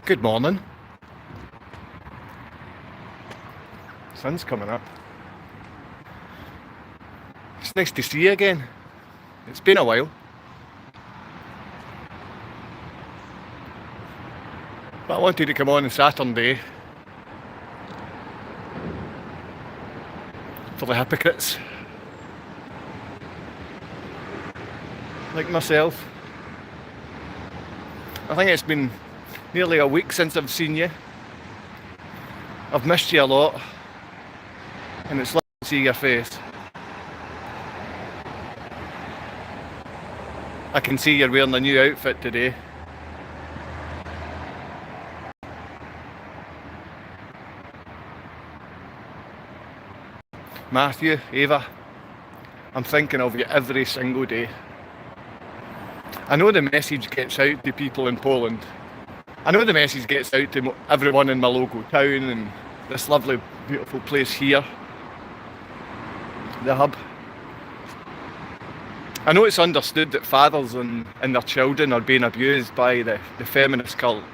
Good morning. Sun's coming up. It's nice to see you again. It's been a while. But I wanted to come on Saturnday for the hypocrites like myself. I think it's been nearly a week since I've seen you. I've missed you a lot, and it's lovely to see your face. I can see you're wearing a new outfit today. Matthew, Ava, I'm thinking of you every single day. I know the message gets out to people in Poland. I know the message gets out to everyone in my local town and this lovely, beautiful place here, the hub. I know it's understood that fathers and their children are being abused by the feminist cult.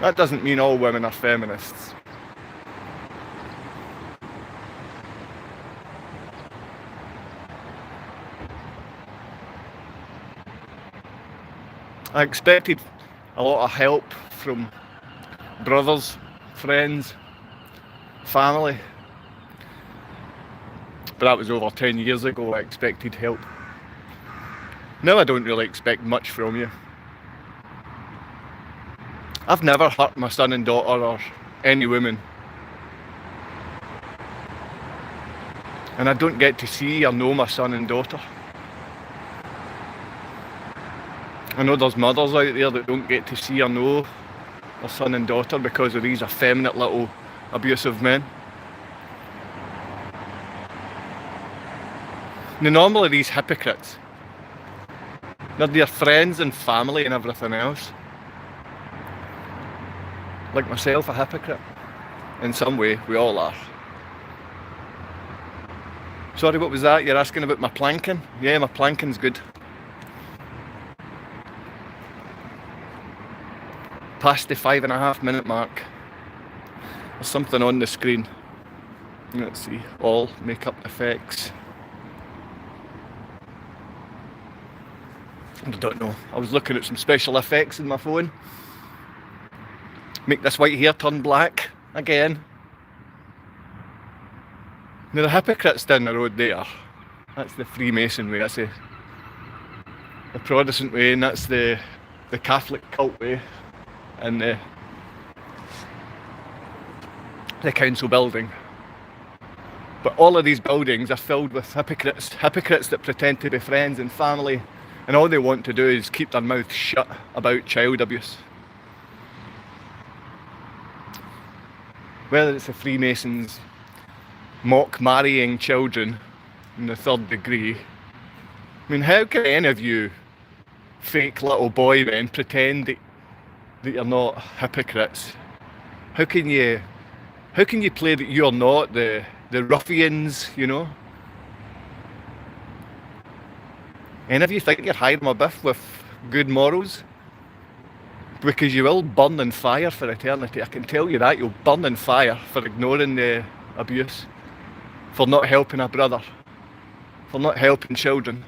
That doesn't mean all women are feminists. I expected a lot of help from brothers, friends, family. But that was over 10 years ago. I expected help. Now I don't really expect much from you. I've never hurt my son and daughter or any woman. And I don't get to see or know my son and daughter. I know there's mothers out there that don't get to see or know their son and daughter because of these effeminate little abusive men. Now normally these hypocrites, they're their friends and family and everything else. Like myself, a hypocrite. In some way, we all are. Sorry, what was that? You're asking about my planking? Yeah, my planking's good. Past the 5.5 minute mark. There's something on the screen. Let's see, all makeup effects. I don't know. I was looking at some special effects in my phone. Make this white hair turn black again. Now the hypocrites down the road there, that's the Freemason way, that's the Protestant way, and that's the Catholic cult way, and the council building. But all of these buildings are filled with hypocrites that pretend to be friends and family, and all they want to do is keep their mouth shut about child abuse. Whether it's the Freemasons mock marrying children in the 3rd degree, I mean, how can any of you fake little boy men pretend that you're not hypocrites? How can you play that you're not the ruffians, you know? Any of you think you're hiding a biff with good morals? Because you will burn in fire for eternity. I can tell you that. You'll burn in fire for ignoring the abuse, for not helping a brother, for not helping children.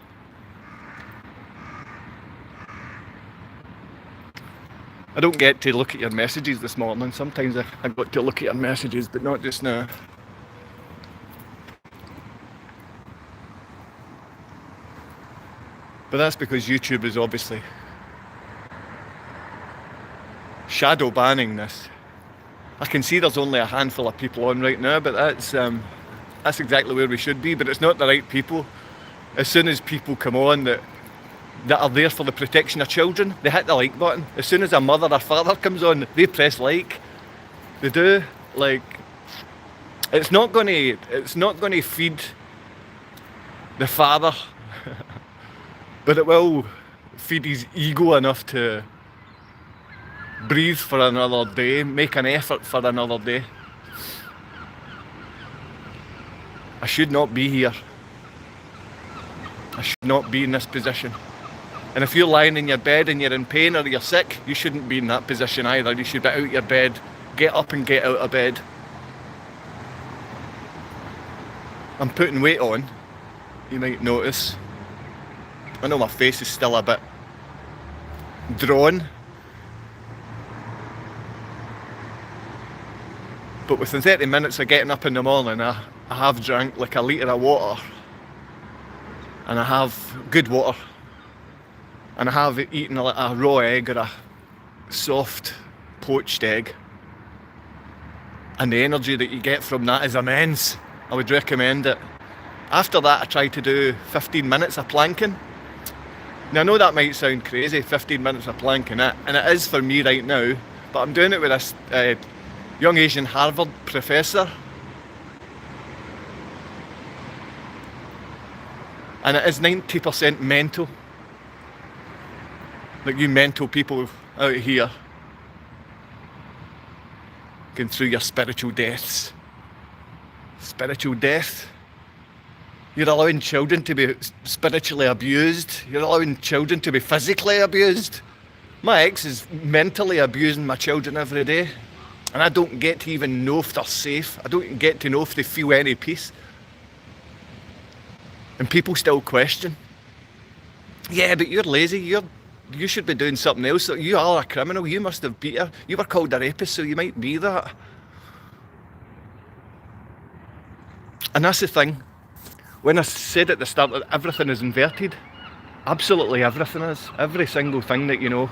I don't get to look at your messages this morning. Sometimes I got to look at your messages, but not just now. But that's because YouTube is obviously shadow banning this. I can see there's only a handful of people on right now, but that's exactly where we should be. But it's not the right people. As soon as people come on that are there for the protection of children, they hit the like button. As soon as a mother or father comes on, they press like. They do. Like, it's not going to feed the father, but it will feed his ego enough to breathe for another day, make an effort for another day. I should not be here. I should not be in this position. And if you're lying in your bed and you're in pain or you're sick, you shouldn't be in that position either. You should be out your bed, get up and get out of bed. I'm putting weight on, you might notice. I know my face is still a bit drawn. But within 30 minutes of getting up in the morning, I have drank like a litre of water. And I have good water. And I have eaten a raw egg or a soft poached egg. And the energy that you get from that is immense. I would recommend it. After that, I try to do 15 minutes of planking. Now, I know that might sound crazy, 15 minutes of planking, and it is for me right now, but I'm doing it with this young Asian Harvard professor. And it is 90% mental. Like you mental people out here going through your spiritual deaths. Spiritual death. You're allowing children to be spiritually abused. You're allowing children to be physically abused. My ex is mentally abusing my children every day. And I don't get to even know if they're safe. I don't get to know if they feel any peace. And people still question. Yeah, but you're lazy. You should be doing something else. You are a criminal. You must have beat her. You were called a rapist, so you might be that. And that's the thing. When I said at the start that everything is inverted, absolutely everything is. Every single thing that you know.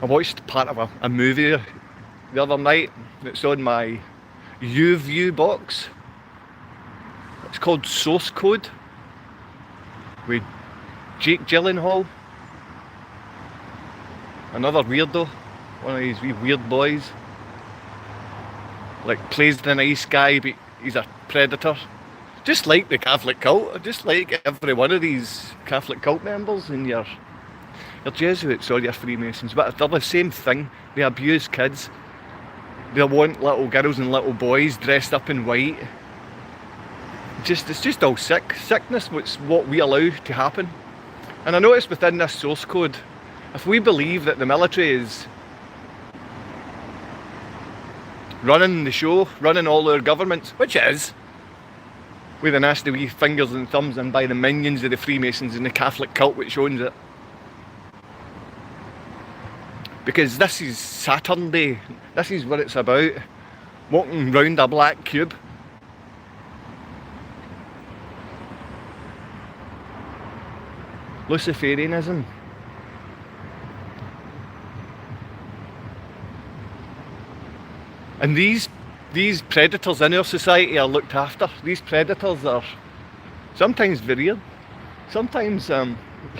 I watched part of a movie the other night. It's on my YouView box. It's called Source Code with Jake Gyllenhaal. Another weirdo. One of these wee weird boys. Like plays the nice guy, but he's a predator. Just like the Catholic cult, just like every one of these Catholic cult members and your Jesuits or your Freemasons, but they're the same thing. They abuse kids. They want little girls and little boys dressed up in white. It's just all sickness. It's what we allow to happen. And I noticed within this source code, if we believe that the military is running the show, running all our governments, which it is, with the nasty wee fingers and thumbs and by the minions of the Freemasons and the Catholic cult which owns it. Because this is Saturnday, this is what it's about, walking round a black cube. Luciferianism. And these predators in our society are looked after. These predators are sometimes revered, sometimes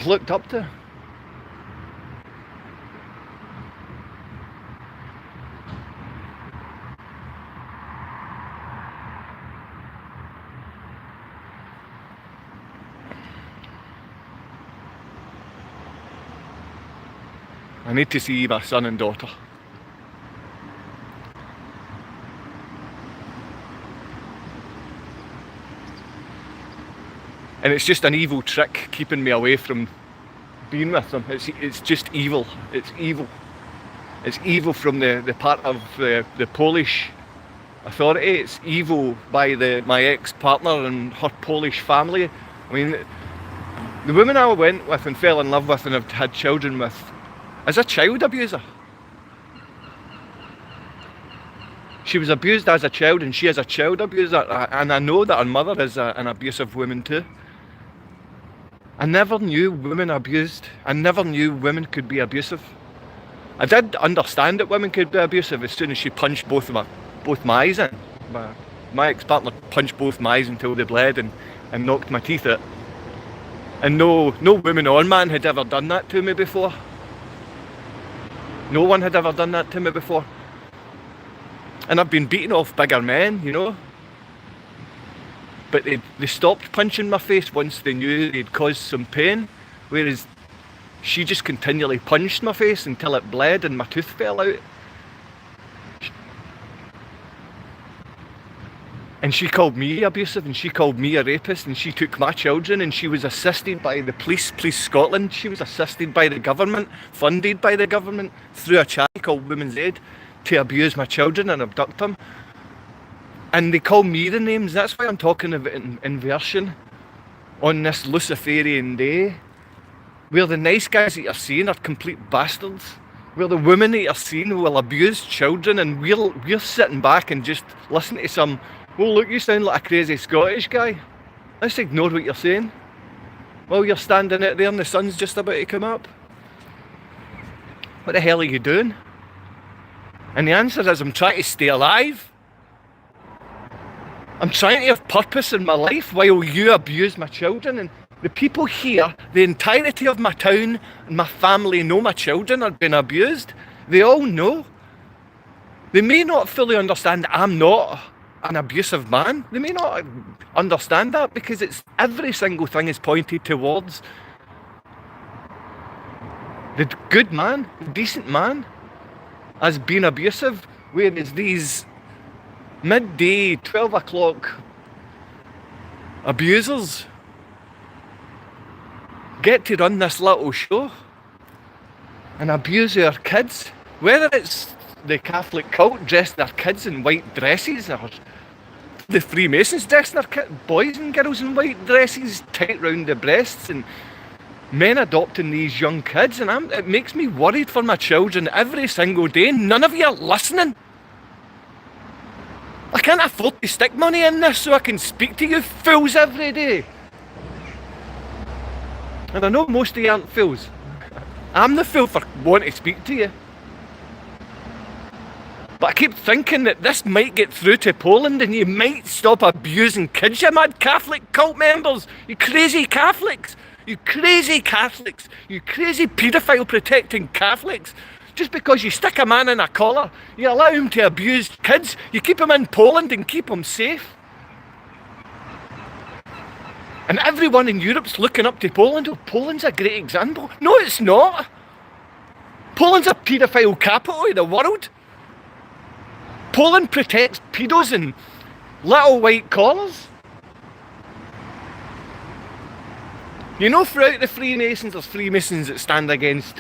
looked up to. I need to see my son and daughter. And it's just an evil trick keeping me away from being with them. It's just evil. It's evil. It's evil from the part of the Polish authority. It's evil by my ex-partner and her Polish family. I mean, the woman I went with and fell in love with and have had children with is a child abuser. She was abused as a child and she is a child abuser, and I know that her mother is an abusive woman too. I never knew women abused. I never knew women could be abusive. I did understand that women could be abusive as soon as she punched both my eyes in. My ex-partner punched both my eyes until they bled and knocked my teeth out. And no woman or man had ever done that to me before. No one had ever done that to me before. And I've been beaten off bigger men, you know. But they stopped punching my face once they knew they'd caused some pain. Whereas she just continually punched my face until it bled and my tooth fell out. And she called me abusive, and she called me a rapist, and she took my children, and she was assisted by the police Scotland. She was assisted by the government, funded by the government, through a charity called Women's Aid, to abuse my children and abduct them. And they call me the names. That's why I'm talking about inversion on this Luciferian day, where the nice guys that you're seeing are complete bastards, where the women that you're seeing will abuse children, and we're sitting back and just listening to some, oh look, you sound like a crazy Scottish guy. Let's ignore what you're saying while you're standing out there and the sun's just about to come up. What the hell are you doing? And the answer is, I'm trying to stay alive. I'm trying to have purpose in my life while you abuse my children. And the people here, the entirety of my town and my family know my children are being abused. They all know. They may not fully understand I'm not an abusive man. They may not understand that, because it's every single thing is pointed towards the good man, the decent man, as being abusive, whereas these midday, 12 o'clock abusers get to run this little show and abuse our kids, whether it's the Catholic cult dressed their kids in white dresses, or the Freemasons dressed their boys and girls in white dresses tight round the breasts, and men adopting these young kids. And it makes me worried for my children every single day. None of you are listening. I can't afford to stick money in this so I can speak to you fools every day. And I know most of you aren't fools. I'm the fool for wanting to speak to you. But I keep thinking that this might get through to Poland, and you might stop abusing kids, you mad Catholic cult members. You crazy Catholics. You crazy Catholics. You crazy paedophile protecting Catholics. Just because you stick a man in a collar, you allow him to abuse kids, you keep him in Poland and keep him safe. And everyone in Europe's looking up to Poland. Oh, Poland's a great example. No, it's not. Poland's a paedophile capital of the world. Poland protects pedos in little white collars. You know, throughout the Freemasons, there's Freemasons that stand against.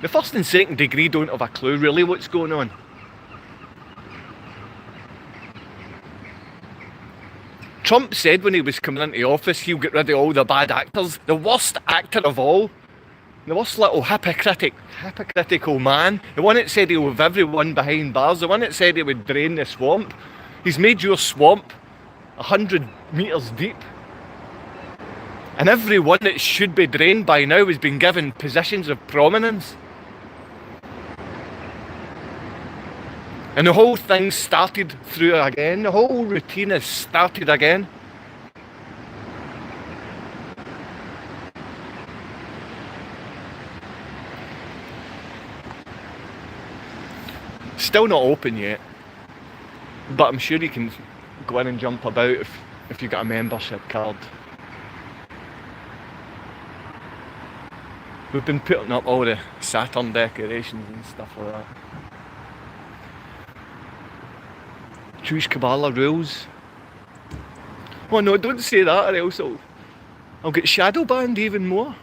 The first and second degree don't have a clue really what's going on. Trump said when he was coming into office he'll get rid of all the bad actors. The worst actor of all, the worst little hypocritical man, the one that said he'll have everyone behind bars, the one that said he would drain the swamp. He's made your swamp 100 metres deep. And everyone that should be drained by now has been given positions of prominence. And the whole thing started through again. The whole routine has started again. Still not open yet. But I'm sure you can go in and jump about if you've got a membership card. We've been putting up all the Saturn decorations and stuff like that. Jewish Kabbalah rules. Oh no, don't say that, or else I'll get shadow banned even more.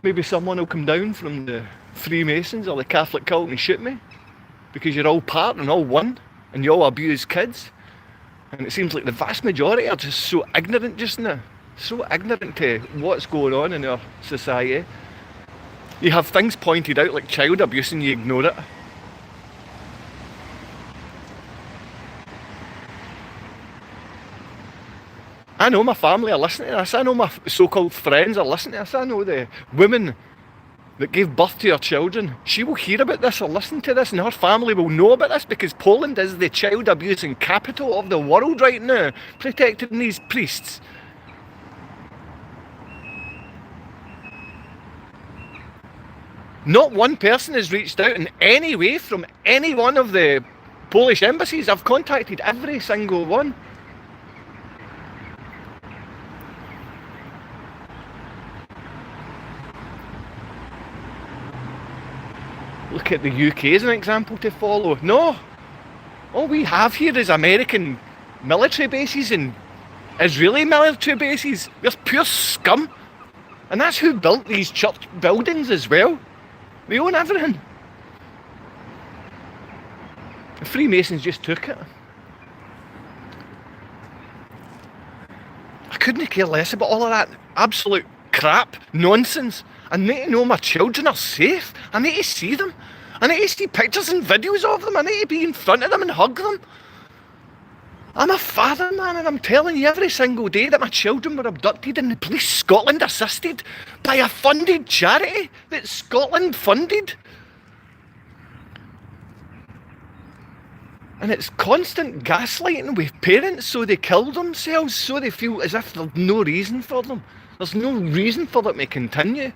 Maybe someone will come down from the Freemasons or the Catholic cult and shoot me, because you're all part and all one, and you all abuse kids. And it seems like the vast majority are just so ignorant just now. So ignorant to what's going on in our society. You have things pointed out like child abuse and you ignore it. I know my family are listening to this. I know my so-called friends are listening to this. I know the woman that gave birth to her children. She will hear about this or listen to this, and her family will know about this, because Poland is the child abusing capital of the world right now, protecting these priests. Not one person has reached out in any way from any one of the Polish embassies. I've contacted every single one. Look at the UK as an example to follow. No. All we have here is American military bases and Israeli military bases. They're pure scum. And that's who built these church buildings as well. They own everything. The Freemasons just took it. I couldn't care less about all of that absolute crap, nonsense. I need to know my children are safe. I need to see them. I need to see pictures and videos of them. I need to be in front of them and hug them. I'm a father, man, and I'm telling you every single day that my children were abducted and the police Scotland assisted by a funded charity that Scotland funded. And it's constant gaslighting with parents so they kill themselves, so they feel as if there's no reason for them. There's no reason for them to continue.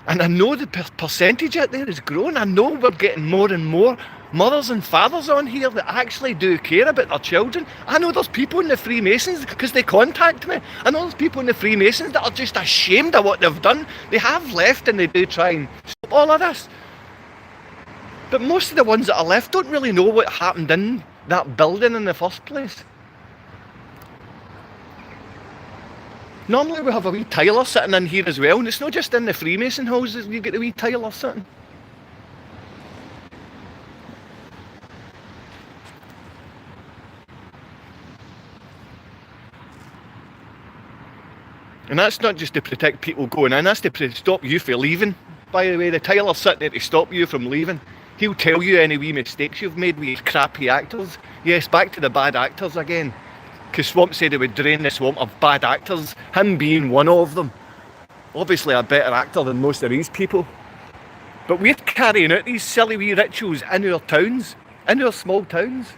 And I know the percentage out there is growing. I know we're getting more and more mothers and fathers on here that actually do care about their children. I know there's people in the Freemasons, because they contact me, I know there's people in the Freemasons that are just ashamed of what they've done. They have left and they do try and stop all of this. But most of the ones that are left don't really know what happened in that building in the first place. Normally we have a wee Tyler sitting in here as well, and it's not just in the Freemason houses you get a wee Tyler sitting. And that's not just to protect people going in, that's to stop you from leaving. By the way, the Tyler's sitting there to stop you from leaving. He'll tell you any wee mistakes you've made with your crappy actors. Yes, back to the bad actors again. Because Swamp said he would drain the swamp of bad actors, him being one of them. Obviously a better actor than most of these people. But we're carrying out these silly wee rituals in our towns, in our small towns.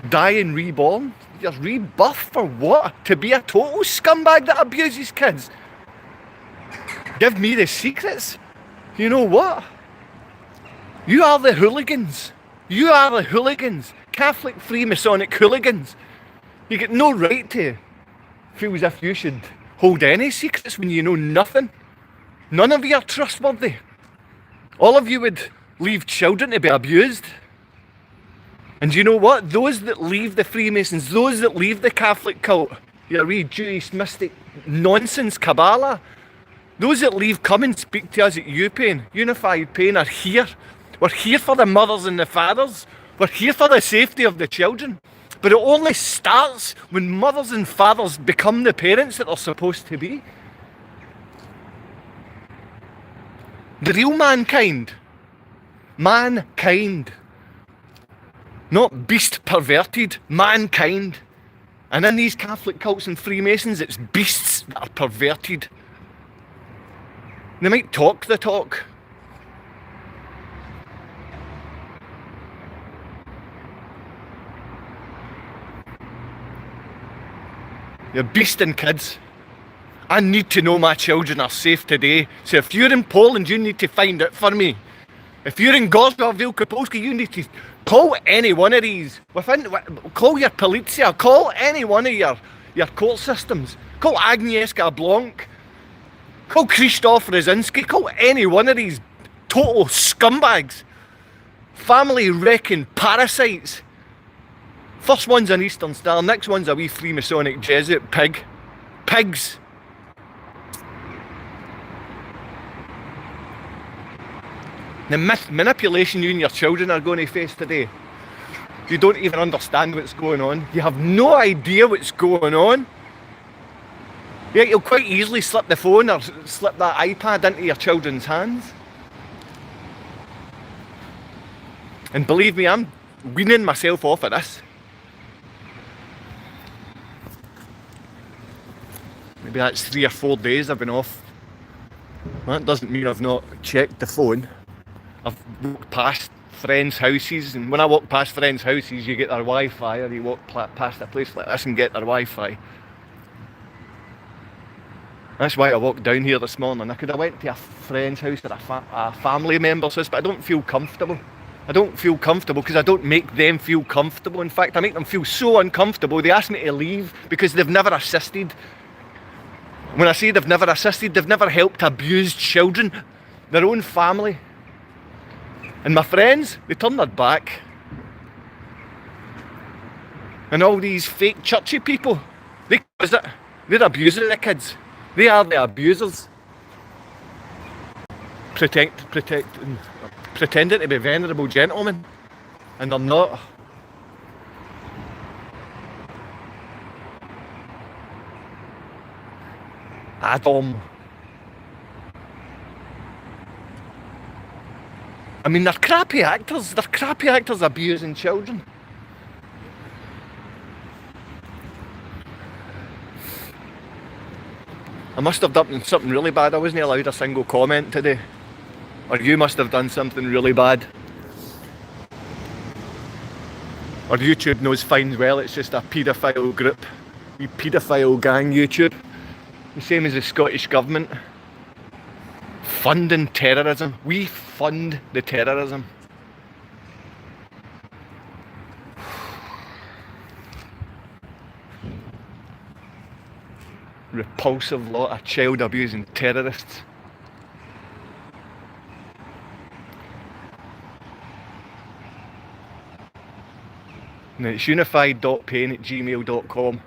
Die and reborn. You're rebirthed for what? To be a total scumbag that abuses kids? Give me the secrets. You know what? You are the hooligans. You are the hooligans. Catholic Freemasonic hooligans. You get no right to feel as if you should hold any secrets when you know nothing. None of you are trustworthy. All of you would leave children to be abused. And you know what? Those that leave the Freemasons, those that leave the Catholic cult, your wee Jewish mystic nonsense Kabbalah, those that leave come and speak to us at UPain, Unified Pain, are here. We're here for the mothers and the fathers. We're here for the safety of the children. But it only starts when mothers and fathers become the parents that they're supposed to be. The real mankind. Mankind. Not beast perverted. Mankind. And in these Catholic cults and Freemasons, it's beasts that are perverted. They might talk the talk. You're beasting kids. I need to know my children are safe today. So if you're in Poland, you need to find it for me. If you're in Goslar, Wielkopolski, you need to call any one of these. Call your Policja, call any one of your court systems. Call Agnieszka Blanc. Call Krzysztof Rosinski. Call any one of these total scumbags. Family-wrecking parasites. First one's an Eastern Star, next one's a wee Freemasonic Jesuit pig. Pigs. The manipulation you and your children are going to face today. You don't even understand what's going on. You have no idea what's going on. Yeah, you'll quite easily slip the phone or slip that iPad into your children's hands. And believe me, I'm weaning myself off of this. Maybe that's 3 or 4 days I've been off. Well, that doesn't mean I've not checked the phone. I've walked past friends' houses, and when I walk past friends' houses, you get their Wi-Fi, or you walk past a place like this and get their Wi-Fi. That's why I walked down here this morning. I could have went to a friend's house or a family member's house, but I don't feel comfortable. I don't feel comfortable because I don't make them feel comfortable. In fact, I make them feel so uncomfortable, they ask me to leave because they've never assisted. When I say they've never assisted, they've never helped abused children, their own family. And my friends, they turn their back. And all these fake churchy people, they're abusing the kids. They are the abusers. Pretending to be venerable gentlemen, and they're not. Adam. I mean, they're crappy actors. They're crappy actors abusing children. I must have done something really bad. I wasn't allowed a single comment today. Or you must have done something really bad. Or YouTube knows fine well it's just a paedophile group. We paedophile gang, YouTube. The same as the Scottish Government. Funding terrorism. We fund the terrorism. Repulsive lot of child abusing terrorists. And it's unified.pain@gmail.com.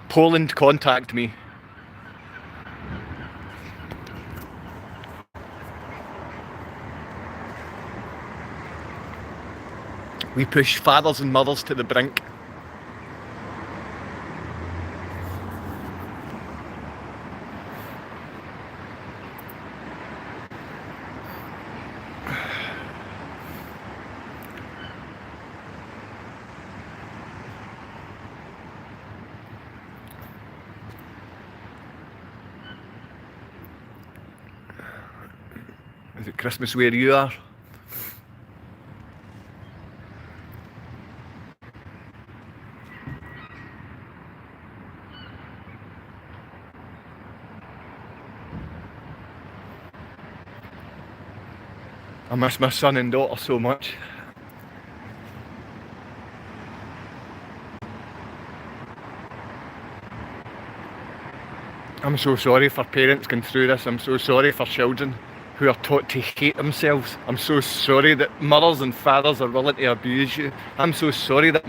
Poland, contact me. We push fathers and mothers to the brink. Is it Christmas where you are? I miss my son and daughter so much. I'm so sorry for parents going through this. I'm so sorry for children who are taught to hate themselves. I'm so sorry that mothers and fathers are willing to abuse you. I'm so sorry that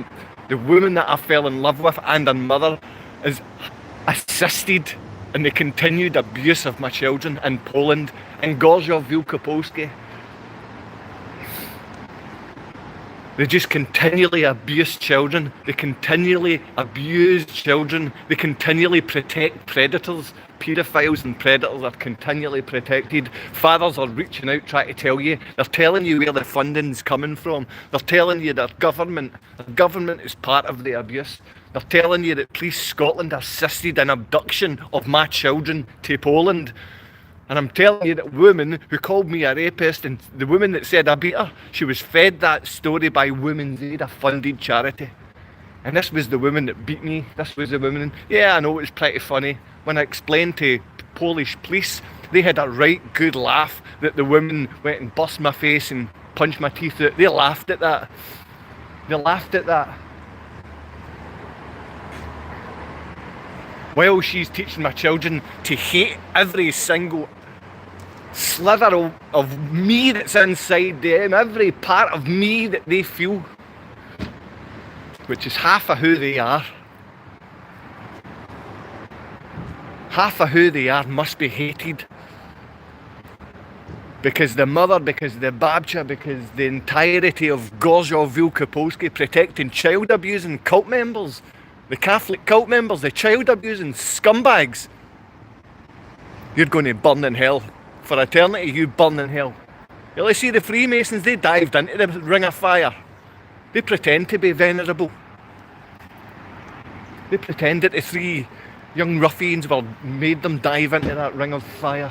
the woman that I fell in love with and a mother is assisted in the continued abuse of my children in Poland, in Gorzów Wielkopolski. They just continually abuse children. They continually abuse children. They continually protect predators. Paedophiles and predators are continually protected. Fathers are reaching out trying to tell you. They're telling you where the funding's coming from. They're telling you that government is part of the abuse. They're telling you that Police Scotland assisted in abduction of my children to Poland. And I'm telling you that woman who called me a rapist, and the woman that said I beat her, she was fed that story by Women's Aid, a funded charity. And this was the woman that beat me. This was the woman. Yeah, I know it was pretty funny. When I explained to Polish police, they had a right good laugh that the woman went and bust my face and punched my teeth out. They laughed at that. They laughed at that. While she's teaching my children to hate every single slither of me that's inside them, every part of me that they feel, which is half of who they are. Half of who they are must be hated. Because the mother, because the babcia, because the entirety of Gorzów Wielkopolski protecting child abusing cult members, the Catholic cult members, the child abusing scumbags. You're going to burn in hell. For eternity, you burn in hell. You'll see the Freemasons, they dived into the ring of fire. They pretend to be venerable. They pretended the three young ruffians made them dive into that ring of fire.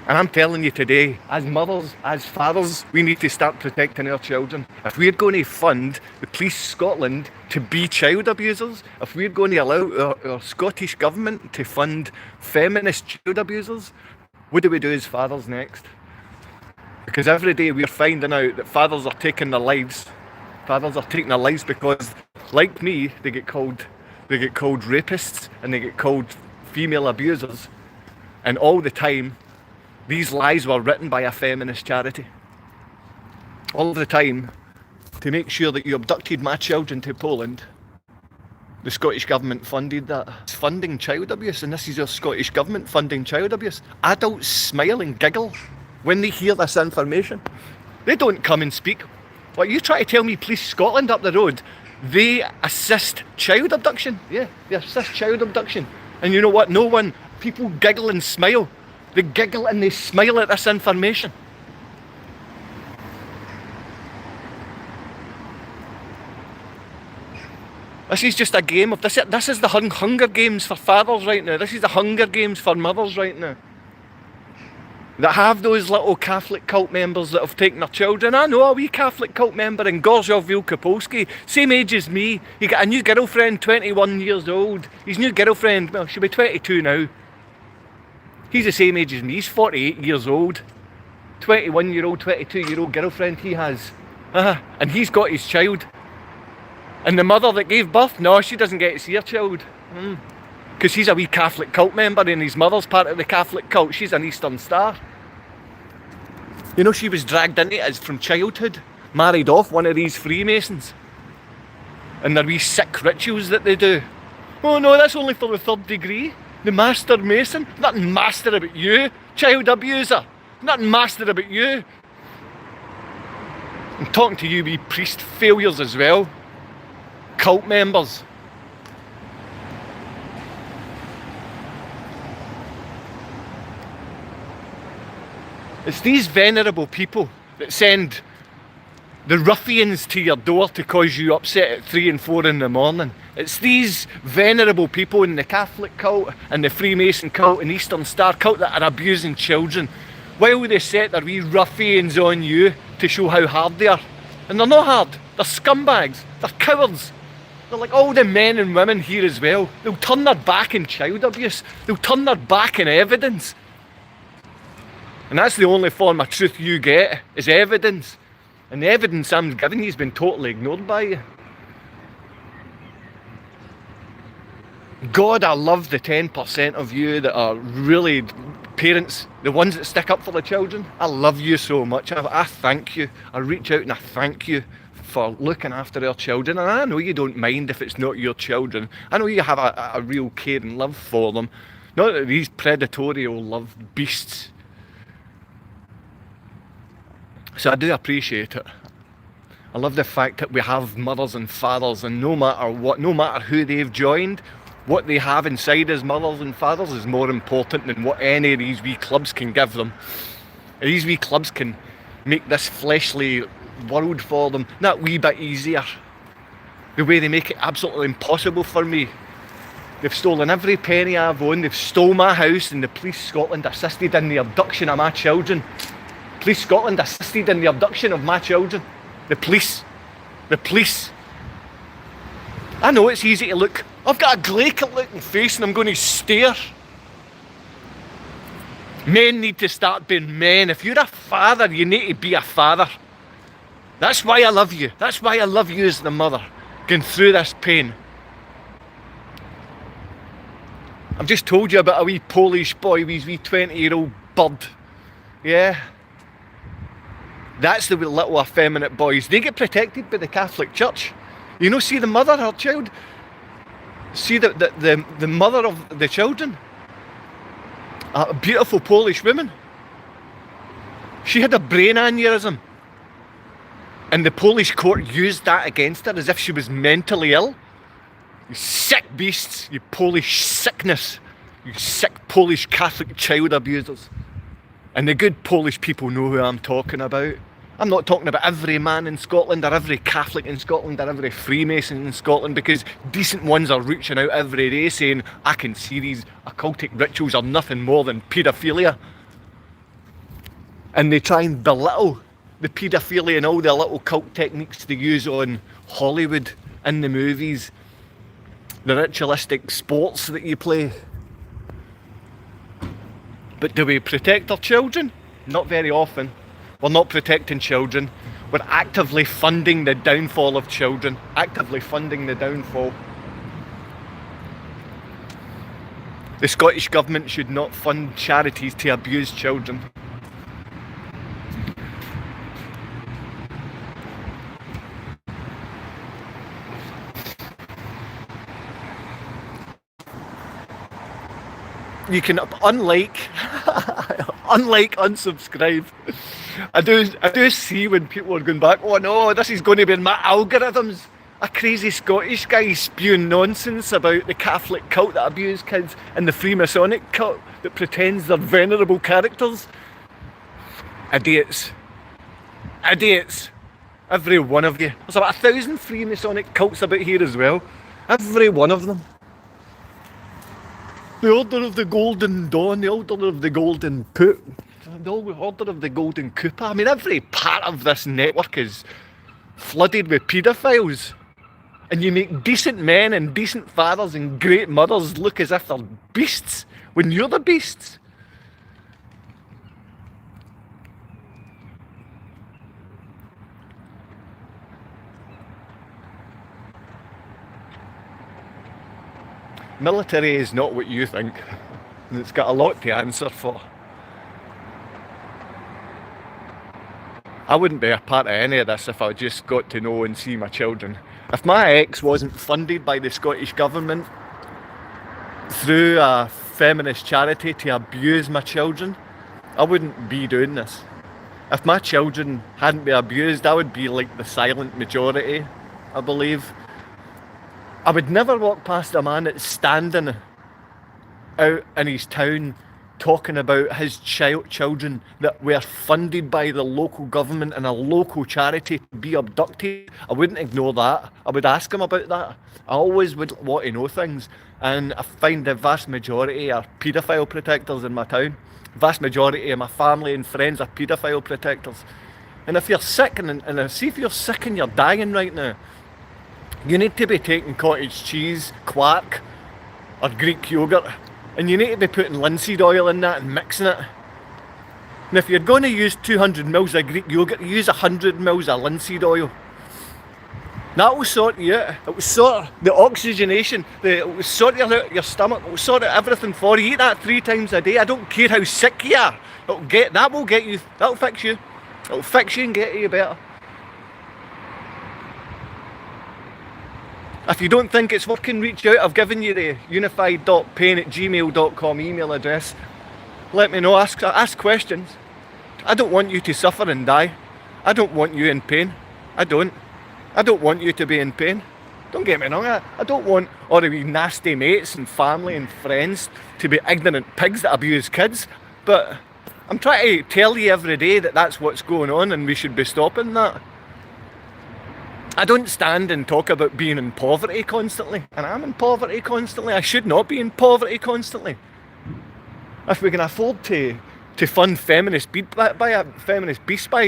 And I'm telling you today, as mothers, as fathers, we need to start protecting our children. If we're going to fund the Police Scotland to be child abusers, if we're going to allow our Scottish Government to fund feminist child abusers, what do we do as fathers next? Because every day we're finding out that fathers are taking their lives. Fathers are taking their lives because, like me, they get called rapists and they get called female abusers. And all the time, these lies were written by a feminist charity. All the time, to make sure that you abducted my children to Poland, the Scottish Government funded that. It's funding child abuse, and this is your Scottish Government funding child abuse. Adults smile and giggle when they hear this information. They don't come and speak. What, you try to tell me Police Scotland up the road, they assist child abduction? Yeah, they assist child abduction. And you know what? No one, people giggle and smile. They giggle and they smile at this information. This is just a game of, this is the Hunger Games for fathers right now. This is the Hunger Games for mothers right now. That have those little Catholic cult members that have taken their children. I know a wee Catholic cult member in Gorzów Wielkopolski, same age as me. He got a new girlfriend, 21 years old. His new girlfriend, well, she'll be 22 now. He's the same age as me, he's 48 years old. 21-year-old, 22-year-old girlfriend he has. And he's got his child. And the mother that gave birth, no, she doesn't get to see her child. Because he's a wee Catholic cult member and his mother's part of the Catholic cult. She's an Eastern Star. You know, she was dragged into it from childhood, married off one of these Freemasons. And their wee sick rituals that they do. Oh no, that's only for the 3rd degree. The Master Mason. Nothing master about you, child abuser. Nothing master about you. I'm talking to you wee priest failures as well. Cult members. It's these venerable people that send the ruffians to your door to cause you upset at 3 and 4 in the morning. It's these venerable people in the Catholic cult and the Freemason cult and Eastern Star cult that are abusing children, while they set their wee ruffians on you to show how hard they are. And they're not hard, they're scumbags, they're cowards. They're like all the men and women here as well. They'll turn their back in child abuse. They'll turn their back in evidence. And that's the only form of truth you get, is evidence. And the evidence I'm giving you has been totally ignored by you. God, I love the 10% of you that are really parents, the ones that stick up for the children. I love you so much. I thank you. I reach out and I thank you for looking after our children. And I know you don't mind if it's not your children. I know you have a real care and love for them. Not these predatory love beasts. So I do appreciate it. I love the fact that we have mothers and fathers, and no matter what, no matter who they've joined, what they have inside as mothers and fathers is more important than what any of these wee clubs can give them. These wee clubs can make this fleshly world for them that wee bit easier. The way they make it absolutely impossible for me. They've stolen every penny I've owned, they've stole my house, and the Police Scotland assisted in the abduction of my children. Police Scotland assisted in the abduction of my children. The police. The police. I know it's easy to look. I've got a glacial looking face and I'm going to stare. Men need to start being men. If you're a father, you need to be a father. That's why I love you. That's why I love you as the mother, going through this pain. I've just told you about a wee Polish boy, wee 20-year-old bird. Yeah. That's the little effeminate boys. They get protected by the Catholic Church. You know, see the mother, her child? See the mother of the children? A beautiful Polish woman. She had a brain aneurysm. And the Polish court used that against her as if she was mentally ill. You sick beasts, you Polish sickness. You sick Polish Catholic child abusers. And the good Polish people know who I'm talking about. I'm not talking about every man in Scotland or every Catholic in Scotland or every Freemason in Scotland, because decent ones are reaching out every day saying, I can see these occultic rituals are nothing more than paedophilia. And they try and belittle the paedophilia and all the little cult techniques they use on Hollywood, in the movies, the ritualistic sports that you play. But do we protect our children? Not very often. We're not protecting children. We're actively funding the downfall of children. Actively funding the downfall. The Scottish Government should not fund charities to abuse children. You can, unlike unsubscribe. I do see when people are going back, oh no, this is going to be in my algorithms. A crazy Scottish guy spewing nonsense about the Catholic cult that abuse kids and the Freemasonic cult that pretends they're venerable characters. Idiots. Idiots. Every one of you. There's about 1,000 Freemasonic cults about here as well. Every one of them. The Order of the Golden Dawn, the Order of the Golden Poop, the Order of the Golden Cooper. I mean, every part of this network is flooded with paedophiles. And you make decent men and decent fathers and great mothers look as if they're beasts when you're the beasts. Military is not what you think, and it's got a lot to answer for. I wouldn't be a part of any of this if I just got to know and see my children. If my ex wasn't funded by the Scottish Government through a feminist charity to abuse my children, I wouldn't be doing this. If my children hadn't been abused, I would be like the silent majority, I believe. I would never walk past a man that's standing out in his town talking about his children that were funded by the local government and a local charity to be abducted. I wouldn't ignore that. I would ask him about that. I always would want to know things. And I find the vast majority are paedophile protectors in my town. The vast majority of my family and friends are paedophile protectors. And if you're sick, and see if you're sick and you're dying right now, you need to be taking cottage cheese, quark, or Greek yogurt, and you need to be putting linseed oil in that and mixing it. And if you're going to use 200 mils of Greek yogurt, use 100 mils of linseed oil. That will sort you out. It will sort the oxygenation, it will sort you out your stomach, it will sort out everything for you. Eat that 3 times a day. I don't care how sick you are. That'll fix you. It'll fix you and get you better. If you don't think it's working, reach out. I've given you the unified.pain@gmail.com email address. Let me know, ask questions. I don't want you to suffer and die. I don't want you in pain. I don't want you to be in pain. Don't get me wrong, I don't want all of these nasty mates and family and friends to be ignorant pigs that abuse kids. But I'm trying to tell you every day that that's what's going on and we should be stopping that. I don't stand and talk about being in poverty constantly, and I'm in poverty constantly. I should not be in poverty constantly. If we can afford to fund feminist beasts by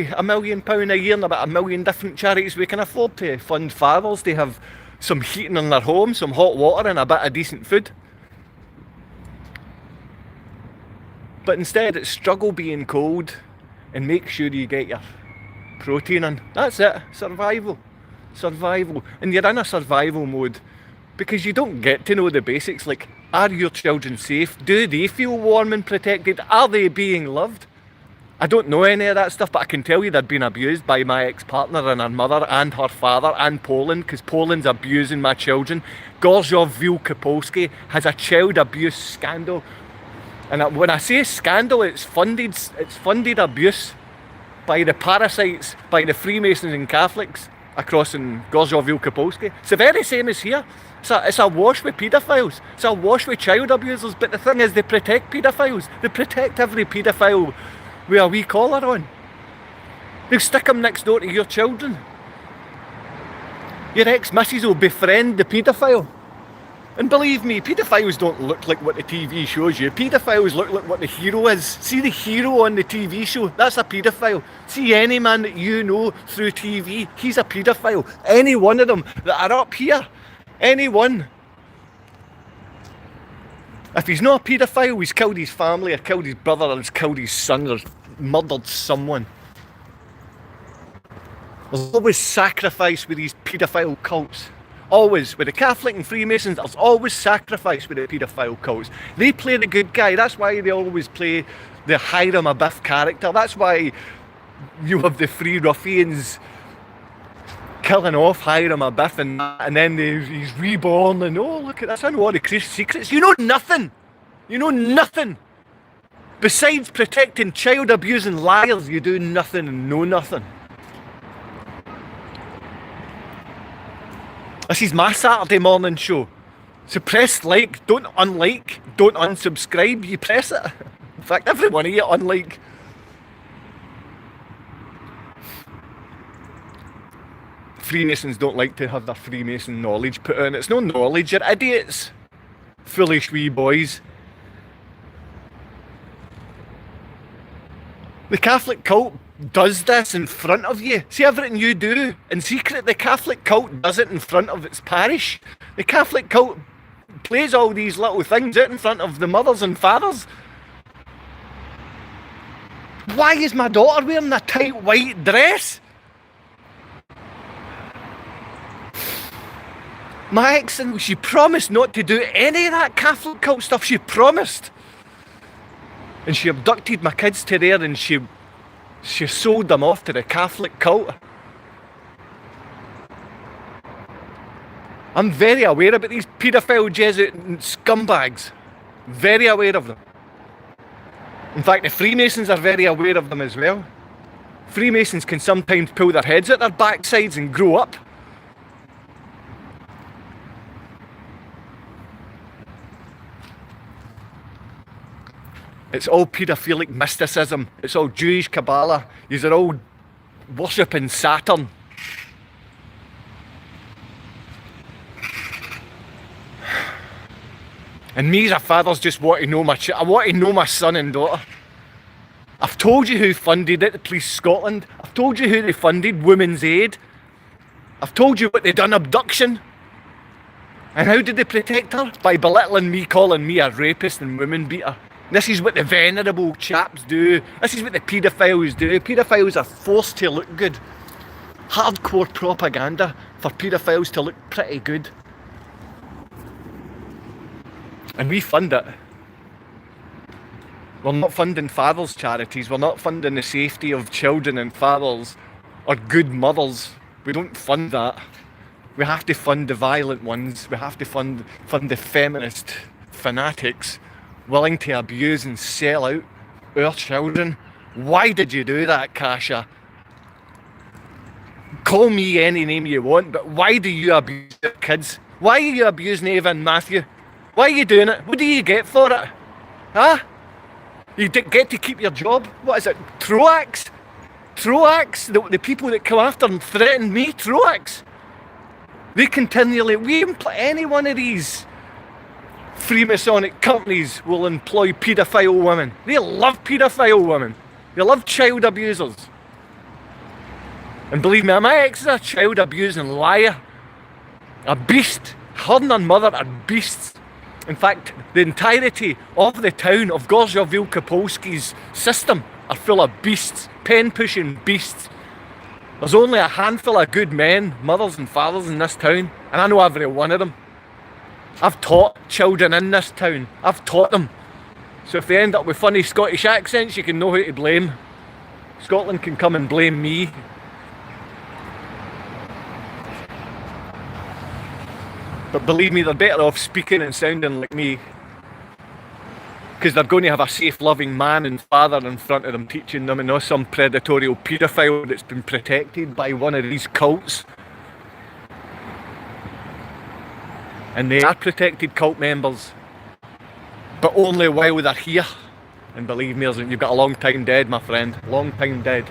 £1 million a year and about 1 million different charities, we can afford to fund fathers to have some heating in their home, some hot water and a bit of decent food. But instead it's struggle being cold and make sure you get your protein in. That's it, survival. And you're in a survival mode because you don't get to know the basics, like, are your children safe? Do they feel warm and protected? Are they being loved? I don't know any of that stuff, but I can tell you they'd been abused by my ex-partner and her mother and her father and Poland, because Poland's abusing my children. Gorzów Wielkopolski has a child abuse scandal, and when I say scandal, it's funded abuse by the parasites, by the Freemasons and Catholics across in Gorzów Wielkopolski. It's the very same as here. It's awash with paedophiles. It's awash with child abusers. But the thing is, they protect paedophiles. They protect every paedophile with a wee collar on. They'll stick them next door to your children. Your ex-missus will befriend the paedophile. And believe me, paedophiles don't look like what the TV shows you. Paedophiles look like what the hero is. See the hero on the TV show? That's a paedophile. See any man that you know through TV, he's a paedophile. Any one of them that are up here, any one. If he's not a paedophile, he's killed his family, or killed his brother, or he's killed his son, or murdered someone. There's always sacrifice with these paedophile cults. Always. With the Catholic and Freemasons, there's always sacrifice with the paedophile cults. They play the good guy. That's why they always play the Hiram Abiff character. That's why you have the three ruffians killing off Hiram Abiff, and then he's reborn, and oh, look at this, I know all the secrets. You know nothing. You know nothing. Besides protecting child abusing liars, you do nothing and know nothing. This is my Saturday morning show. So press like, don't unlike, don't unsubscribe, you press it. In fact, every one of you unlike. Freemasons don't like to have their Freemason knowledge put in. It's no knowledge, you're idiots. Foolish wee boys. The Catholic cult does this in front of you. See everything you do in secret, the Catholic cult does it in front of its parish. The Catholic cult plays all these little things out in front of the mothers and fathers. Why is my daughter wearing a tight white dress? My ex, she promised not to do any of that Catholic cult stuff. She promised. And she abducted my kids to there, and she sold them off to the Catholic cult. I'm very aware about these paedophile Jesuit scumbags. Very aware of them. In fact, the Freemasons are very aware of them as well. Freemasons can sometimes pull their heads out their backsides and grow up. It's all paedophilic mysticism. It's all Jewish Kabbalah. These are all worshipping Saturn. And me as a father's just want to know I want to know my son and daughter. I've told you who funded it, the Police Scotland. I've told you who they funded, Women's Aid. I've told you what they done, abduction. And how did they protect her? By belittling me, calling me a rapist and woman beater. This is what the venerable chaps do. This is what the paedophiles do. Paedophiles are forced to look good. Hardcore propaganda for paedophiles to look pretty good. And we fund it. We're not funding fathers' charities. We're not funding the safety of children and fathers or good mothers. We don't fund that. We have to fund the violent ones. We have to fund the feminist fanatics willing to abuse and sell out our children. Why did you do that, Kasha? Call me any name you want, but why do you abuse your kids? Why are you abusing Ava and Matthew? Why are you doing it? What do you get for it? Huh? You get to keep your job? What is it? Troax? Troax? The people that come after and threaten me? Troax? They continually, any one of these Freemasonic companies will employ paedophile women. They love paedophile women. They love child abusers. And believe me, my ex is a child abusing liar. A beast. Her and her mother are beasts. In fact, the entirety of the town of Gorzhov-Wielkopolski's system are full of beasts. Pen-pushing beasts. There's only a handful of good men, mothers and fathers in this town. And I know every one of them. I've taught children in this town. I've taught them. So if they end up with funny Scottish accents, you can know who to blame. Scotland can come and blame me. But believe me, they're better off speaking and sounding like me. Because they're going to have a safe, loving man and father in front of them teaching them, and not some predatory paedophile that's been protected by one of these cults. And they are protected cult members, but only while they're here. And believe me, you've got a long time dead, my friend. Long time dead.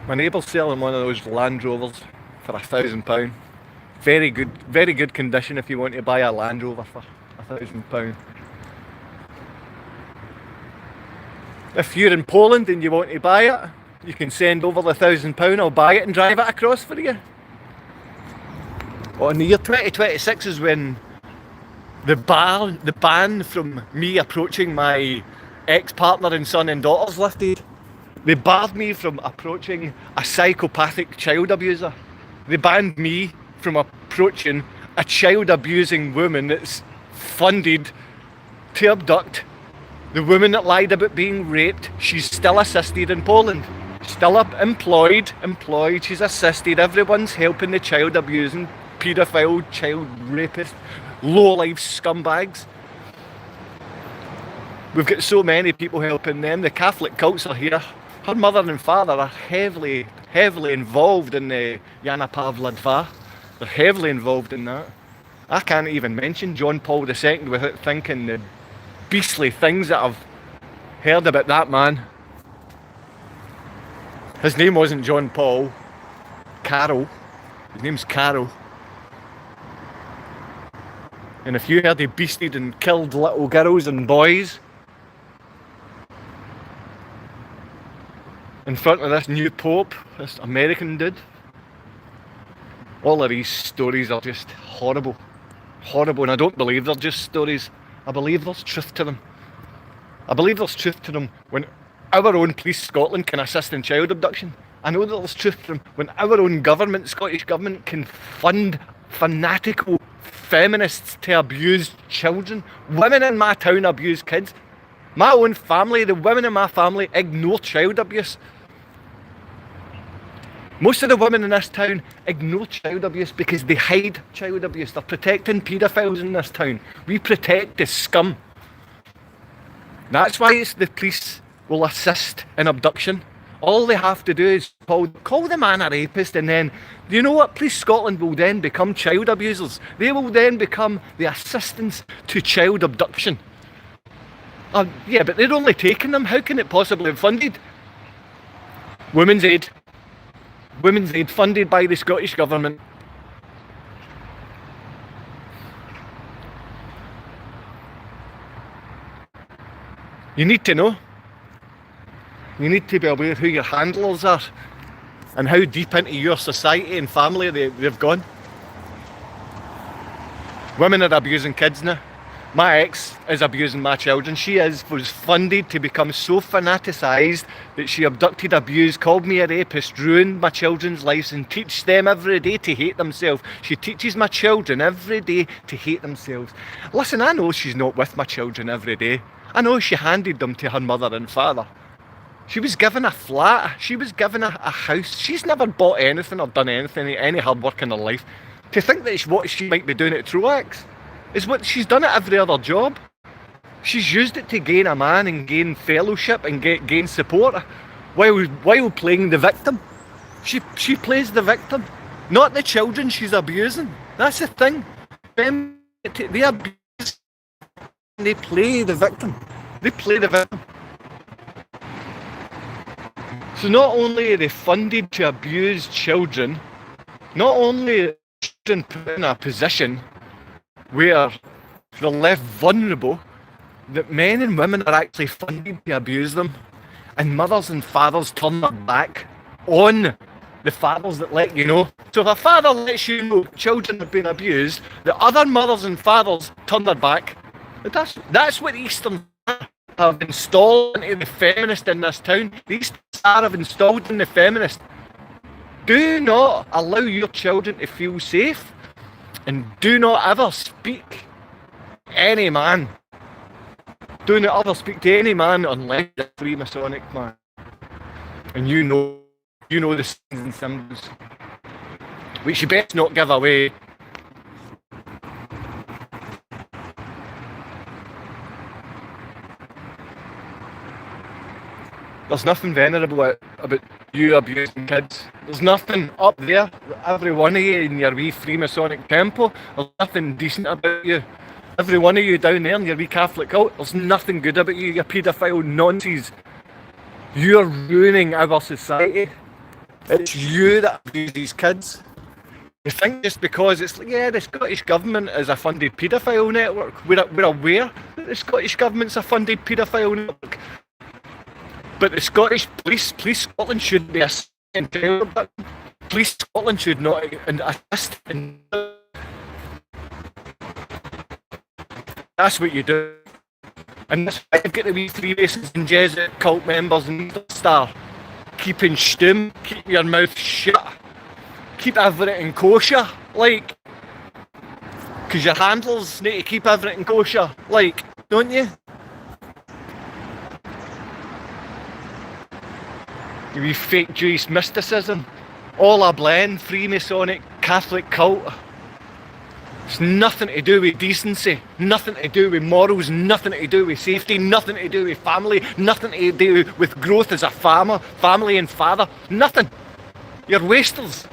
My neighbour's selling one of those Land Rovers for £1,000. Very good condition if you want to buy a Land Rover for £1,000. If you're in Poland and you want to buy it, you can send over the £1,000, I'll buy it and drive it across for you. Oh, in the year 2026 is when The ban from me approaching my ex-partner and son and daughter's lifted. They barred me from approaching a psychopathic child abuser. They banned me from approaching a child abusing woman that's funded to abduct the woman that lied about being raped. She's still assisted in Poland. Still employed. She's assisted. Everyone's helping the child abusing, paedophile, child rapist, low-life scumbags. We've got so many people helping them. The Catholic cults are here. Her mother and father are heavily involved in the Jana Pawla II. They're heavily involved in that. I can't even mention John Paul II without thinking the beastly things that I've heard about that man. His name wasn't John Paul. Carol. His name's Carol. And if you heard he beasted and killed little girls and boys in front of this new Pope, this American dude, all of these stories are just horrible. Horrible, and I don't believe they're just stories. I believe there's truth to them. I believe there's truth to them when our own Police Scotland can assist in child abduction. I know that there's truth to them when our own government, Scottish Government, can fund fanatical feminists to abuse children. Women in my town abuse kids. My own family, the women in my family, ignore child abuse. Most of the women in this town ignore child abuse because they hide child abuse. They're protecting paedophiles in this town. We protect the scum. That's why it's the police will assist in abduction. All they have to do is call the man a rapist, and then, you know what? Police Scotland will then become child abusers. They will then become the assistants to child abduction. Yeah, but they're only taking them. How can it possibly be funded? Women's Aid. Women's Aid funded by the Scottish Government. You need to know. You need to be aware of who your handlers are and how deep into your society and family they've gone. Women are abusing kids now. My ex is abusing my children. She was funded to become so fanaticised that she abducted, abused, called me a rapist, ruined my children's lives, and teaches them every day to hate themselves. She teaches my children every day to hate themselves. Listen, I know she's not with my children every day. I know she handed them to her mother and father. She was given a flat. She was given a house. She's never bought anything or done anything, any hard work in her life. To think that it's what she might be doing at Troax is what she's done at every other job. She's used it to gain a man and gain fellowship and gain support while playing the victim. She plays the victim, not the children she's abusing. That's the thing. They abuse, they play the victim. They play the victim. So not only are they funded to abuse children, not only are children put in a position where they're left vulnerable, that men and women are actually funded to abuse them, and mothers and fathers turn their back on the fathers that let you know. So if a father lets you know children have been abused, the other mothers and fathers turn their back. That's what Eastern have installed into the feminist in this town. These have installed in the feminist. Do not allow your children to feel safe, and do not ever speak any man. Do not ever speak to any man unless a Freemasonic man. And you know the signs and symbols, which you best not give away. There's nothing venerable about you abusing kids. There's nothing up there, every one of you in your wee Freemasonic temple, there's nothing decent about you. Every one of you down there in your wee Catholic cult, there's nothing good about you, paedophile nonsense. You're ruining our society. It's you that abuse these kids. You think just because it's like, yeah, the Scottish Government is a funded paedophile network, we're aware that the Scottish Government's a funded paedophile network. But the Scottish Police Scotland should be assisting in child abduction. Police Scotland should not assist in. That's what you do. And that's why I've got the wee Freemasons and Jesuit cult members and Star keeping stum, keep your mouth shut, keep everything kosher, like, because your handlers need to keep everything kosher, like, don't you? You wee fake Jewish mysticism, all a blend, Freemasonic, Catholic cult. It's nothing to do with decency, nothing to do with morals, nothing to do with safety, nothing to do with family, nothing to do with growth as a farmer, family and father, nothing. You're wasters.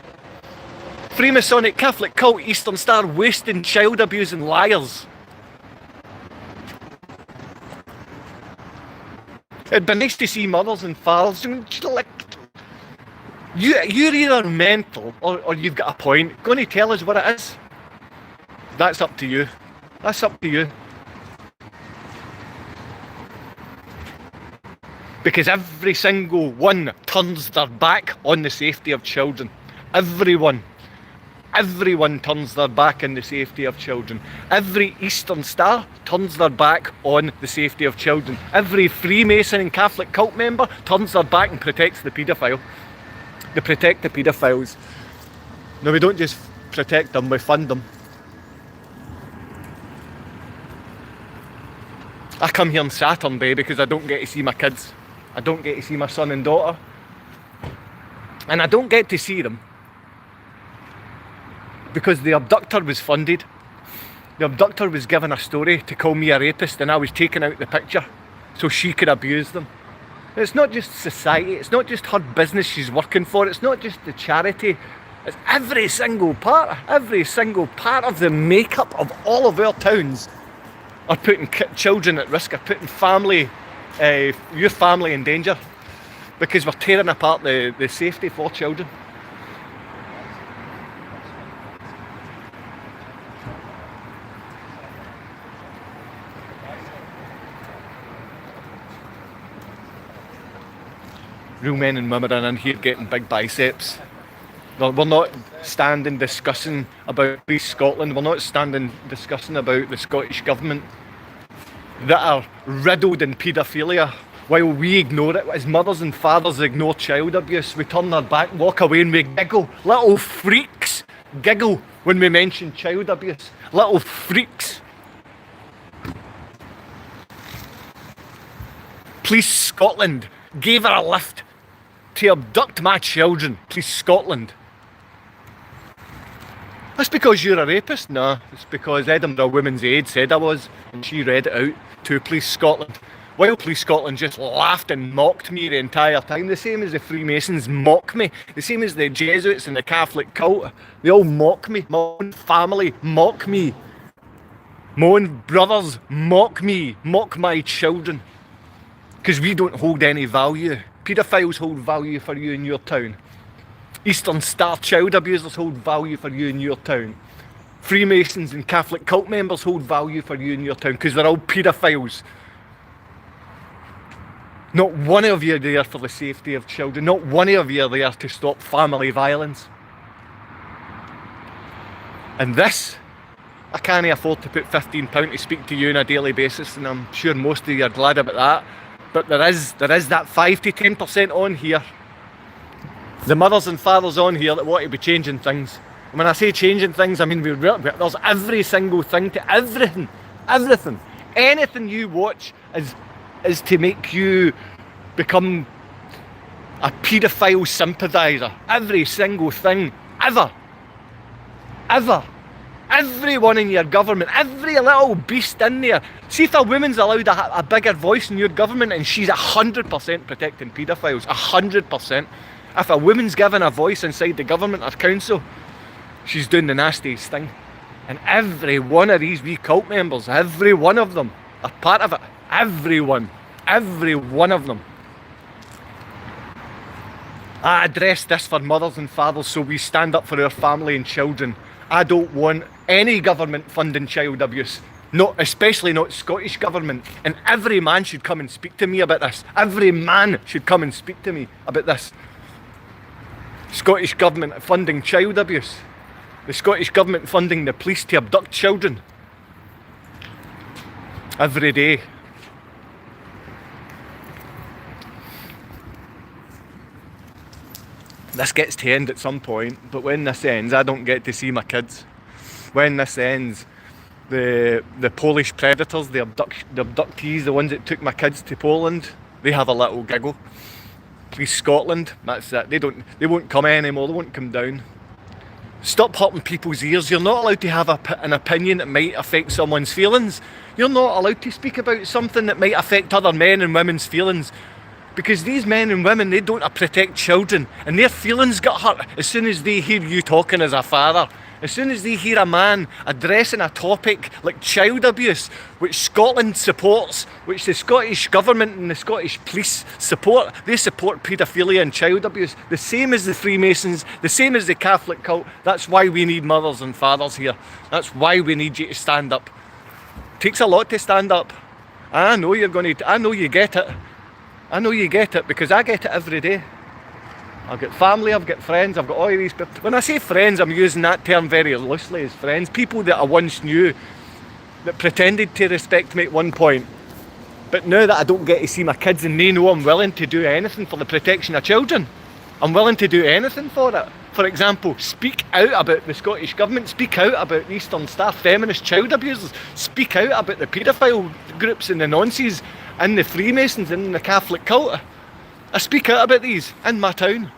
Freemasonic, Catholic cult, Eastern Star, wasting, child abusing liars. It'd be nice to see mothers and fathers, like, you're either mental or you've got a point. Go and tell us what it is. That's up to you. That's up to you. Because every single one turns their back on the safety of children. Everyone turns their back on the safety of children. Every Eastern Star turns their back on the safety of children. Every Freemason and Catholic cult member turns their back and protects the paedophile. They protect the paedophiles. No, we don't just protect them, we fund them. I come here on Saturnday because I don't get to see my kids. I don't get to see my son and daughter. And I don't get to see them because the abductor was funded. The abductor was given a story to call me a rapist, and I was taken out the picture so she could abuse them. It's not just society, it's not just her business she's working for, it's not just the charity, it's every single part of the makeup of all of our towns are putting children at risk, are putting your family in danger, because we're tearing apart the safety for children. Real men and women are in here getting big biceps. We're not standing discussing about East Scotland, we're not standing discussing about the Scottish Government that are riddled in paedophilia while we ignore it. As mothers and fathers ignore child abuse, we turn our back, walk away and we giggle. Little freaks giggle when we mention child abuse. Little freaks. Police Scotland gave her a lift to abduct my children. Police Scotland. That's because you're a rapist? No, it's because Edinburgh Women's Aid said I was, and she read it out to Police Scotland. While Police Scotland just laughed and mocked me the entire time, the same as the Freemasons mock me, the same as the Jesuits and the Catholic cult, they all mock me. My own family mock me. My own brothers mock me, mock my children. Because we don't hold any value. Paedophiles hold value for you in your town. Eastern Star child abusers hold value for you in your town. Freemasons and Catholic cult members hold value for you in your town because they're all paedophiles. Not one of you are there for the safety of children. Not one of you are there to stop family violence. And this, I can't afford to put £15 to speak to you on a daily basis, and I'm sure most of you are glad about that. But there is that 5 to 10% on here. The mothers and fathers on here that want to be changing things. And when I say changing things, I mean there's every single thing to everything. Everything. Anything you watch is to make you become a paedophile sympathiser. Every single thing. Ever. Everyone in your government, every little beast in there. See if a woman's allowed a bigger voice in your government and she's 100% protecting paedophiles. 100%. If a woman's given a voice inside the government or council, she's doing the nastiest thing. And every one of these wee cult members, every one of them are part of it. Every one of them. I address this for mothers and fathers so we stand up for our family and children. I don't want any government funding child abuse. No, especially not Scottish Government. And every man should come and speak to me about this. Every man should come and speak to me about this. Scottish Government funding child abuse. The Scottish Government funding the police to abduct children. every day. This gets to end at some point, but when this ends, I don't get to see my kids. When this ends, the Polish predators, the abductees, the ones that took my kids to Poland, they have a little giggle. Please Scotland, that's it. They won't come anymore. They won't come down. Stop hurting people's ears. You're not allowed to have an opinion that might affect someone's feelings. You're not allowed to speak about something that might affect other men and women's feelings. Because these men and women, they don't protect children, and their feelings get hurt as soon as they hear you talking as a father. As soon as they hear a man addressing a topic like child abuse, which Scotland supports, which the Scottish Government and the Scottish police support, they support paedophilia and child abuse, the same as the Freemasons, the same as the Catholic cult. That's why we need mothers and fathers here. That's why we need you to stand up. It takes a lot to stand up. I know you're going to, I know you get it. I know you get it, because I get it every day. I've got family, I've got friends, I've got all of these people. When I say friends, I'm using that term very loosely, as friends. People that I once knew, that pretended to respect me at one point. But now that I don't get to see my kids and they know I'm willing to do anything for the protection of children, I'm willing to do anything for it. For example, speak out about the Scottish Government, speak out about the Eastern Star feminist child abusers, speak out about the paedophile groups and the nonces and the Freemasons and the Catholic cult. I speak out about these in my town,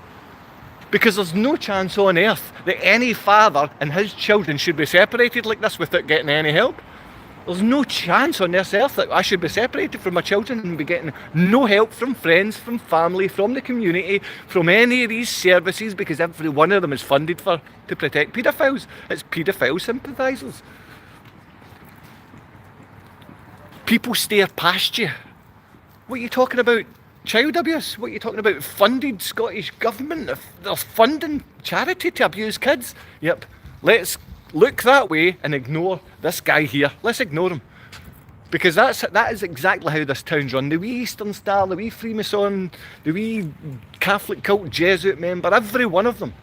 because there's no chance on earth that any father and his children should be separated like this without getting any help. There's no chance on this earth that I should be separated from my children and be getting no help from friends, from family, from the community, from any of these services, because every one of them is funded to protect paedophiles. It's paedophile sympathisers. People stare past you. What are you talking about? Child abuse? What are you talking about? Funded Scottish Government? They're funding charity to abuse kids? Yep. Let's look that way and ignore this guy here. Let's ignore him. Because that is exactly how this town's run. The wee Eastern Star, the wee Freemason, the wee Catholic cult Jesuit member, every one of them.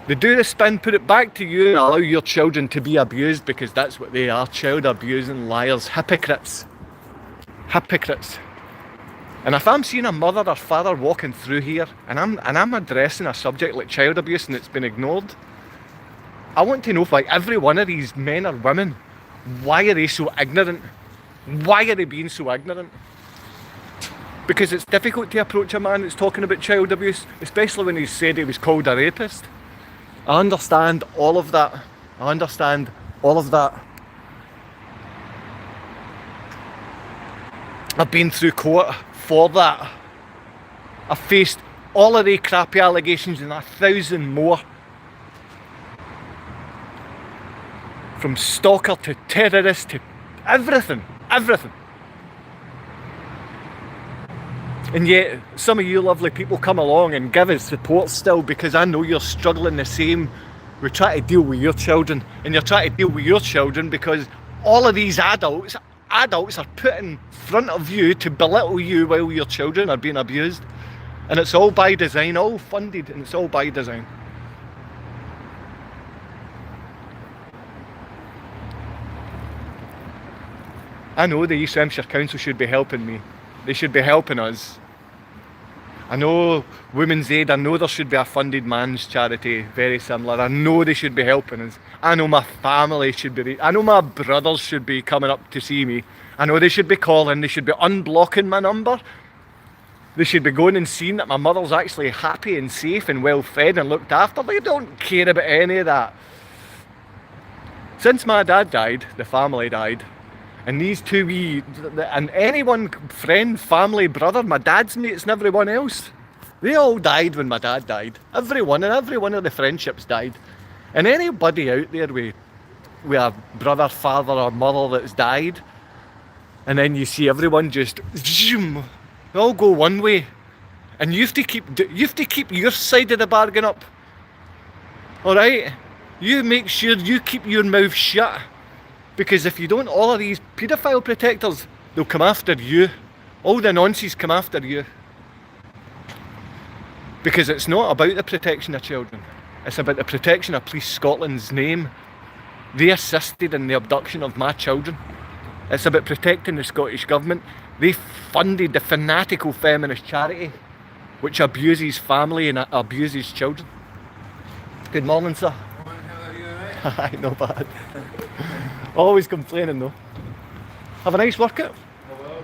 They do the spin, put it back to you and allow your children to be abused, because that's what they are, child abusing liars, hypocrites. Hypocrites. And if I'm seeing a mother or father walking through here and I'm addressing a subject like child abuse and it's been ignored, I want to know, like, every one of these men or women, why are they so ignorant? Why are they being so ignorant? Because it's difficult to approach a man that's talking about child abuse, especially when he said he was called a rapist. I understand all of that. I understand all of that. I've been through court for that. I've faced all of the crappy allegations and 1,000 more. From stalker to terrorist to everything. Everything. And yet, some of you lovely people come along and give us support still, because I know you're struggling the same. We're trying to deal with your children, and you're trying to deal with your children because all of these adults are put in front of you to belittle you while your children are being abused. And it's all by design, all funded, and it's all by design. I know the East Hampshire Council should be helping me. They should be helping us. I know Women's Aid, I know there should be a funded man's charity, very similar. I know they should be helping us. I know my family should be, I know my brothers should be coming up to see me. I know they should be calling, they should be unblocking my number. They should be going and seeing that my mother's actually happy and safe and well fed and looked after. They don't care about any of that. Since my dad died, the family died. And these two and anyone, friend, family, brother, my dad's mates and everyone else, they all died when my dad died. Every one of the friendships died. And anybody out there with a brother, father or mother that's died, and then you see everyone just, zoom, they all go one way. And you have to keep your side of the bargain up. Alright? You make sure you keep your mouth shut. Because if you don't, all of these paedophile protectors, they'll come after you. All the nonsense come after you. Because it's not about the protection of children. It's about the protection of Police Scotland's name. They assisted in the abduction of my children. It's about protecting the Scottish Government. They funded the fanatical feminist charity which abuses family and abuses children. Good morning, sir. Morning, how are you, alright? Aye, not bad. Always complaining though. Have a nice workout. Hello.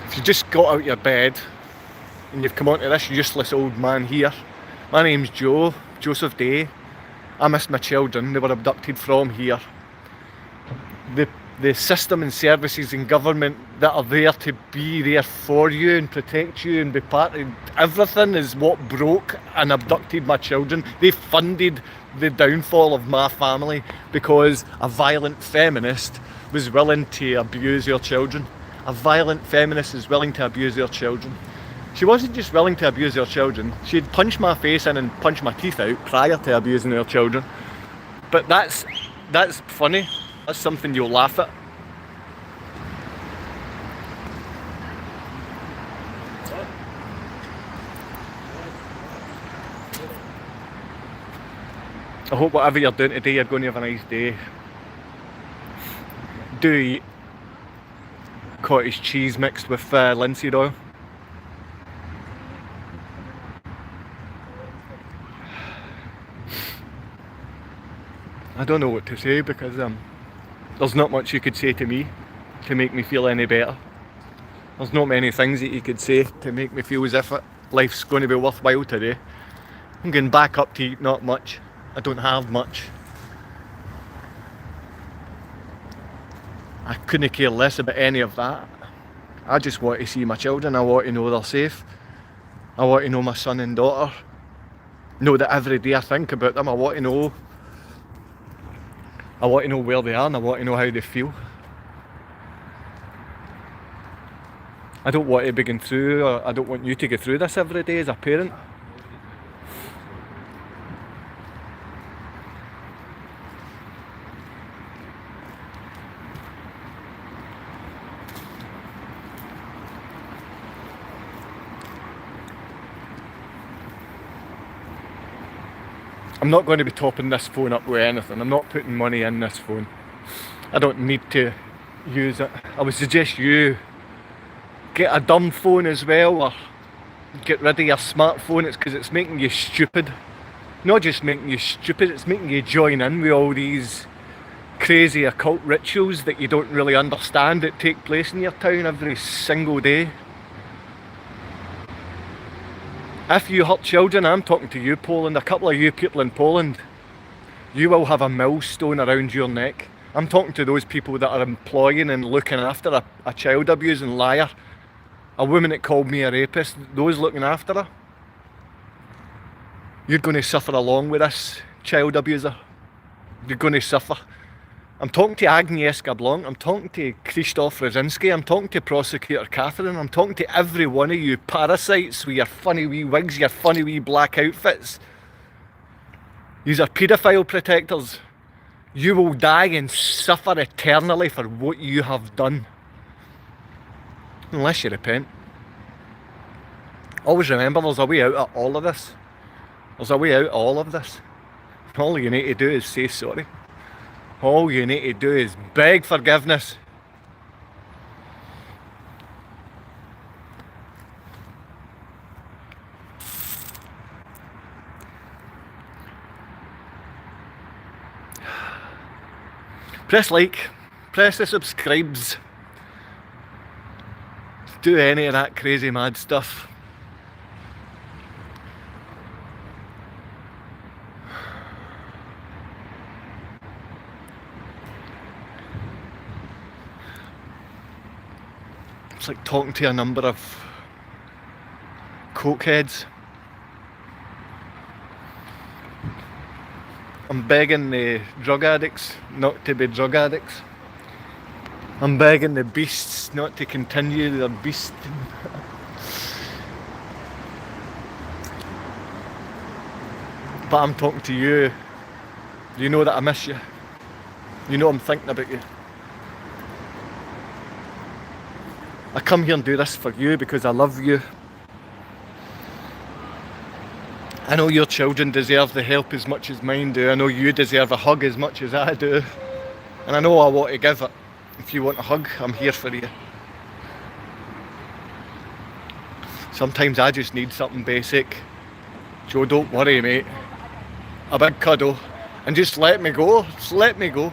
If you just got out your bed and you've come onto this useless old man here. My name's Joseph Day. I missed my children. They were abducted from here. The system and services in government that are there to be there for you and protect you and be part of everything is what broke and abducted my children. They funded the downfall of my family because a violent feminist was willing to abuse your children. A violent feminist is willing to abuse your children. She wasn't just willing to abuse her children, she'd punch my face in and punch my teeth out prior to abusing her children. But that's funny. That's something you'll laugh at. I hope whatever you're doing today, you're going to have a nice day. Do eat cottage cheese mixed with linseed oil. I don't know what to say because there's not much you could say to me to make me feel any better. There's not many things that you could say to make me feel as if life's going to be worthwhile today. I'm going back up to eat not much. I don't have much. I couldn't care less about any of that. I just want to see my children. I want to know they're safe. I want to know my son and daughter. Know that every day I think about them. I want to know where they are and I want to know how they feel. I don't want to be going through, or I don't want you to go through this every day as a parent. I'm not going to be topping this phone up with anything. I'm not putting money in this phone. I don't need to use it. I would suggest you get a dumb phone as well, or get rid of your smartphone. It's because it's making you stupid. Not just making you stupid, it's making you join in with all these crazy occult rituals that you don't really understand that take place in your town every single day. If you hurt children, I'm talking to you, Poland, a couple of you people in Poland, you will have a millstone around your neck. I'm talking to those people that are employing and looking after a child abusing liar. A woman that called me a rapist, those looking after her. You're going to suffer along with this child abuser. You're going to suffer. I'm talking to Agnieszka Blanc, I'm talking to Krzysztof Rosinski, I'm talking to Prosecutor Catherine, I'm talking to every one of you parasites with your funny wee wigs, your funny wee black outfits. These are paedophile protectors. You will die and suffer eternally for what you have done. Unless you repent. Always remember there's a way out of all of this. There's a way out of all of this. All you need to do is say sorry. All you need to do is beg forgiveness. Press like, press the subscribes. Do any of that crazy mad stuff. It's like talking to a number of cokeheads. I'm begging the drug addicts not to be drug addicts. I'm begging the beasts not to continue their beasting. But I'm talking to you. You know that I miss you. You know I'm thinking about you. I come here and do this for you because I love you. I know your children deserve the help as much as mine do. I know you deserve a hug as much as I do. And I know I want to give it. If you want a hug, I'm here for you. Sometimes I just need something basic. Joe, don't worry, mate. A big cuddle. And just let me go. Just let me go.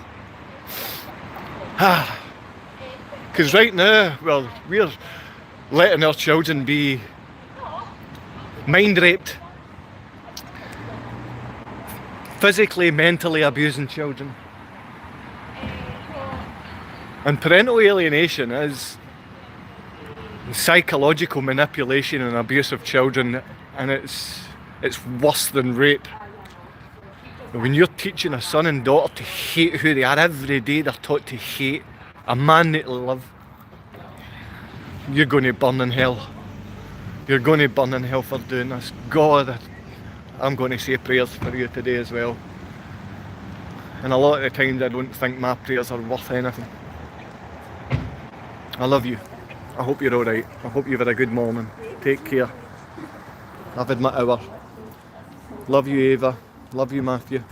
Because right now, well, we're letting our children be mind raped, physically, mentally abusing children. And parental alienation is psychological manipulation and abuse of children, and it's worse than rape. When you're teaching a son and daughter to hate who they are every day, they're taught to hate a man that they love. You're going to burn in hell. You're going to burn in hell for doing this. God, I'm going to say prayers for you today as well. And a lot of the times I don't think my prayers are worth anything. I love you. I hope you're alright. I hope you've had a good morning. Take care. I've had my hour. Love you, Ava. Love you, Matthew.